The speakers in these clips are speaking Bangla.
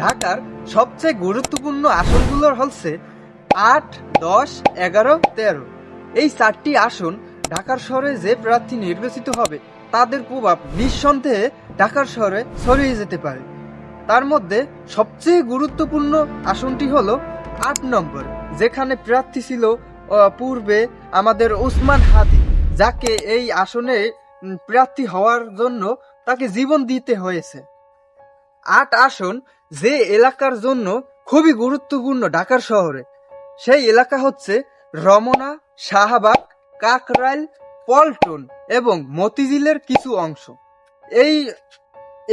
ঢাকার সবচেয়ে গুরুত্বপূর্ণ আসনগুলো হচ্ছে ৮, ১০, ১১, ১৩। এই ৪টি আসন ঢাকার শহরে যে প্রার্থী নির্বাচিত হবে তাদের প্রভাব নিঃসন্দেহে ঢাকার শহরে ছড়িয়ে যেতে পারে। তার মধ্যে সবচেয়ে গুরুত্বপূর্ণ আসনটি হলো ৮ নম্বর, যেখানে প্রার্থী ছিল পূর্বে আমাদের ওসমান হাদি, যাকে এই আসনে প্রার্থী হওয়ার জন্য তাকে জীবন দিতে হয়েছে। ৮ আসন যে এলাকার জন্য খুবই গুরুত্বপূর্ণ ঢাকার শহরে, সেই এলাকা হচ্ছে রমনা, শাহবাগ, কাকরাইল, পল্টন এবং মতিঝিলের কিছু অংশ। এই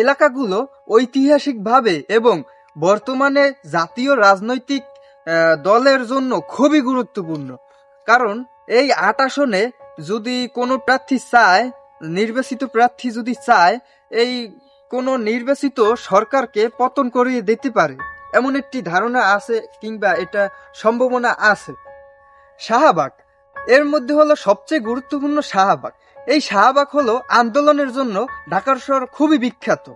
এলাকাগুলো ঐতিহাসিকভাবে এবং বর্তমানে জাতীয় রাজনৈতিক দলের জন্য খুবই গুরুত্বপূর্ণ। কারণ এই ৮ আসনে যদি কোনো প্রার্থী চায়, নির্বাচিত প্রার্থী যদি চায়, এই কোনো নির্বাচিত সরকারকে পতন করিয়ে দিতে পারে এমন একটি ধারণা আছে কিংবা এটা সম্ভাবনা আছে। শাহবাগ এর মধ্যে হলো সবচেয়ে গুরুত্বপূর্ণ শাহবাগ। এই শাহবাগ হলো আন্দোলনের জন্য ঢাকার শহর খুবই বিখ্যাত,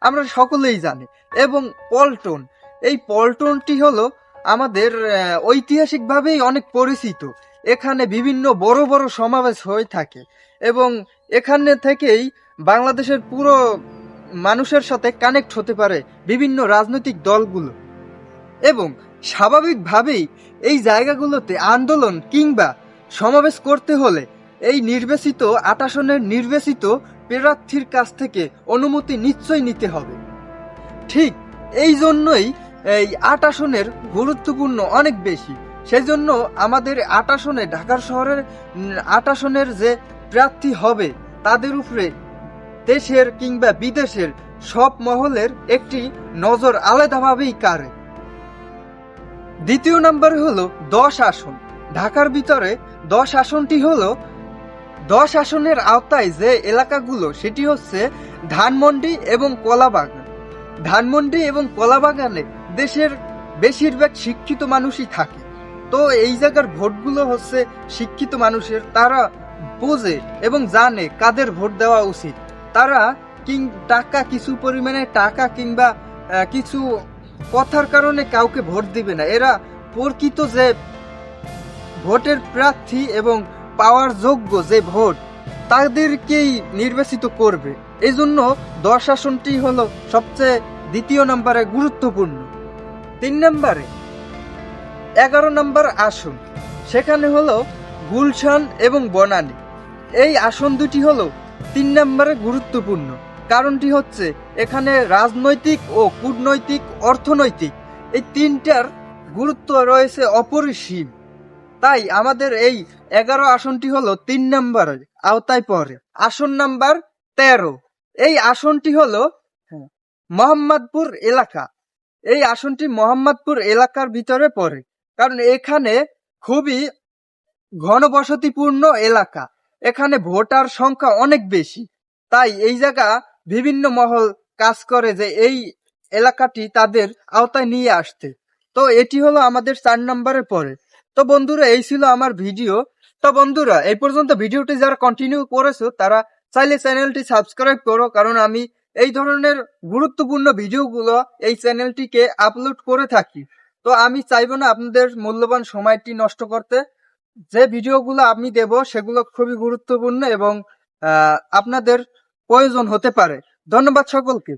আমরা সকলেই জানি। এবং পল্টন, এই পল্টনটি হলো আমাদের ঐতিহাসিকভাবেই অনেক পরিচিত। এখানে বিভিন্ন বড় বড় সমাবেশ হয়ে থাকে এবং এখানে থেকেই বাংলাদেশের পুরো মানুষের সাথে কানেক্ট হতে পারে বিভিন্ন রাজনৈতিক দলগুলো। এবং স্বাভাবিকভাবেই এই জায়গাগুলোতে আন্দোলন কিংবা সমাবেশ করতে হলে এই নির্বাচিত ৮ আসনের নির্বাচিত প্রার্থীর কাছ থেকে অনুমতি নিশ্চয়ই নিতে হবে। ঠিক এই জন্যই এই ৮ আসনের গুরুত্বপূর্ণ অনেক বেশি। সেই জন্য আমাদের ৮ আসনে, ঢাকার শহরের ৮ আসনের যে প্রার্থী হবে তাদের উপরে দেশের কিংবা বিদেশের সব মহলের একটি নজর আলাদাভাবেই কাড়ে। দ্বিতীয় নম্বরে হলো ১০ আসন। ঢাকার ভিতরে ১০ আসনটি হলো ১০ আসনের আওতায় যে এলাকাগুলো সেটি হচ্ছে ধানমন্ডি এবং কলাবাগান। ধানমন্ডি এবং কলাবাগানে দেশের বেশিরভাগ শিক্ষিত মানুষই থাকে। তো এই জায়গার ভোটগুলো হচ্ছে শিক্ষিত মানুষের, তারা বোঝে এবং জানে কাদের ভোট দেওয়া উচিত। তারা কিছু পরিমাণে টাকা কিংবা কিছু কথার কারণে কাউকে ভোট দিবে না। এরা প্রকৃত যে ভোটের প্রার্থী এবং পাওয়ার যোগ্য যে ভোট তাদেরকেই নির্বাচিত করবে। এই জন্য ১০ আসনটি হলো সবচেয়ে দ্বিতীয় নম্বরে গুরুত্বপূর্ণ। ৩ নম্বরে ১১ নম্বর আসন, সেখানে হলো গুলশান এবং বনানী। এই আসন দুটি হলো ৩ নম্বরে গুরুত্বপূর্ণ। কারণটি হচ্ছে এখানে রাজনৈতিক ও কূটনৈতিক, অর্থনৈতিক এই তিনটার গুরুত্ব রয়েছে অপরিসীম। তাই আমাদের এই ১১ আসনটি হলো ৩ নম্বরের আওতায় পড়ে। আসন নাম্বার ১৩, এই আসনটি হলো মোহাম্মদপুর এলাকা। এই আসনটি মোহাম্মদপুর এলাকার ভিতরে পড়ে, কারণ এখানে খুবই ঘনবসতিপূর্ণ এলাকা, এখানে ভোটার সংখ্যা অনেক বেশি। তাই এই জায়গা বিভিন্ন মহল কাজ করে যে এই এলাকাটি তাদের আওতায় নিয়ে আসতে। তো এটি হলো আমাদের ৪ নম্বরে পড়ে। তো বন্ধুরা, এই ছিল আমার ভিডিও। তো বন্ধুরা, এই পর্যন্ত ভিডিওটি যারা কন্টিনিউ করেছো তারা চাইলে চ্যানেলটি সাবস্ক্রাইব করো, কারণ আমি এই ধরনের গুরুত্বপূর্ণ ভিডিওগুলো এই চ্যানেলটিকে আপলোড করে থাকি। তো আমি চাইবো না আপনাদের মূল্যবান সময়টি নষ্ট করতে। যে ভিডিওগুলো আমি দেব সেগুলো খুবই গুরুত্বপূর্ণ এবং আপনাদের প্রয়োজন হতে পারে। ধন্যবাদ সকলকে।